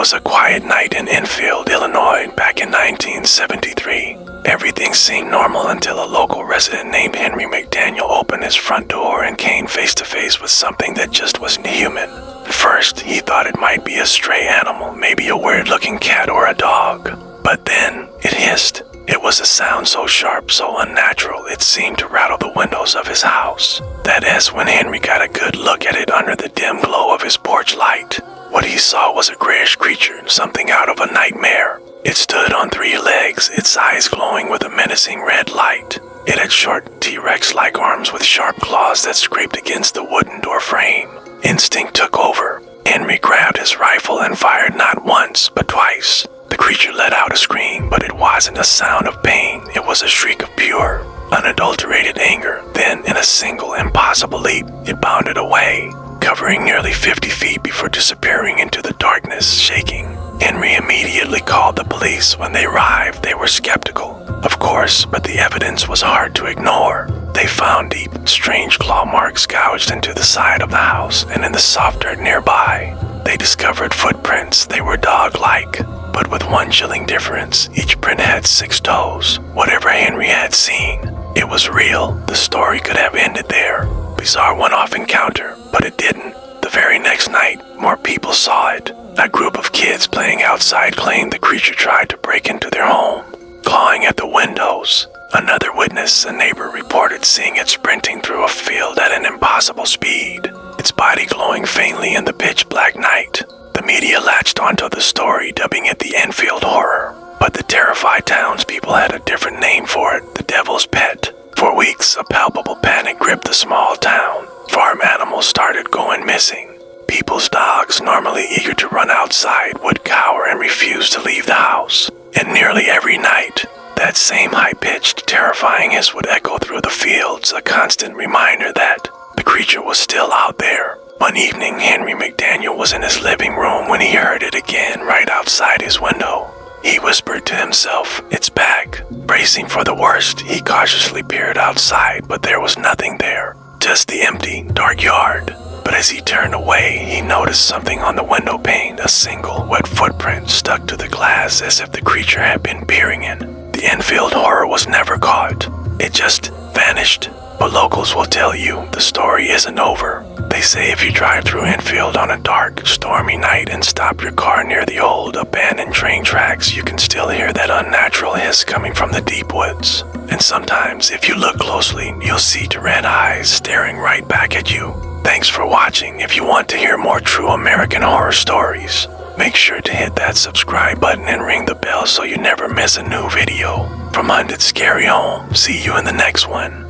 was a quiet night in Enfield, Illinois, back in 1973. Everything seemed normal until a local resident named Henry McDaniel opened his front door and came face to face with something that just wasn't human. First, he thought it might be a stray animal, maybe a weird-looking cat or a dog. But then, it hissed. It was a sound so sharp, so unnatural, it seemed to rattle the windows of his house. That is when Henry got a good look at it under the dim glow of his porch light. What he saw was a grayish creature, something out of a nightmare. It stood on 3 legs, its eyes glowing with a menacing red light. It had short T-Rex-like arms with sharp claws that scraped against the wooden door frame. Instinct took over. Henry grabbed his rifle and fired not once, but twice. The creature let out a scream, but it wasn't a sound of pain. It was a shriek of pure, unadulterated anger. Then, in a single, impossible leap, it bounded away, covering nearly 50 feet before disappearing into the darkness, shaking. Henry immediately called the police. When they arrived, they were skeptical, of course, but the evidence was hard to ignore. They found deep, strange claw marks gouged into the side of the house and in the soft dirt nearby. They discovered footprints. They were dog-like, but with one chilling difference. Each print had 6 toes. Whatever Henry had seen, it was real. The story could have ended there. Bizarre one-off encounter, but it didn't. The very next night, more people saw it. A group of kids playing outside claimed the creature tried to break into their home, clawing at the windows. Another witness, a neighbor, reported seeing it sprinting through a field at an impossible speed, its body glowing faintly in the pitch-black night. The media latched onto the story, dubbing it the Enfield Horror. But the terrified townspeople had a different name for it, the Devil's Pet. For weeks, a palpable panic gripped the small town. Farm animals started going missing. People's dogs, normally eager to run outside, would cower and refuse to leave the house. And nearly every night, that same high-pitched, terrifying hiss would echo through the fields, a constant reminder that the creature was still out there. One evening, Henry McDaniel was in his living room when he heard it again right outside his window. He whispered to himself, "It's back." Bracing for the worst, he cautiously peered outside, but there was nothing there, just the empty, dark yard. But as he turned away, he noticed something on the window pane, a single, wet footprint stuck to the glass as if the creature had been peering in. The Enfield Horror was never caught. It just vanished. But locals will tell you the story isn't over. They say if you drive through Enfield on a dark, stormy night and stop your car near the old, abandoned train tracks, you can still hear that unnatural hiss coming from the deep woods. And sometimes, if you look closely, you'll see the red eyes staring right back at you. Thanks for watching. If you want to hear more true American horror stories, make sure to hit that subscribe button and ring the bell so you never miss a new video. From Haunted Scary Home, see you in the next one.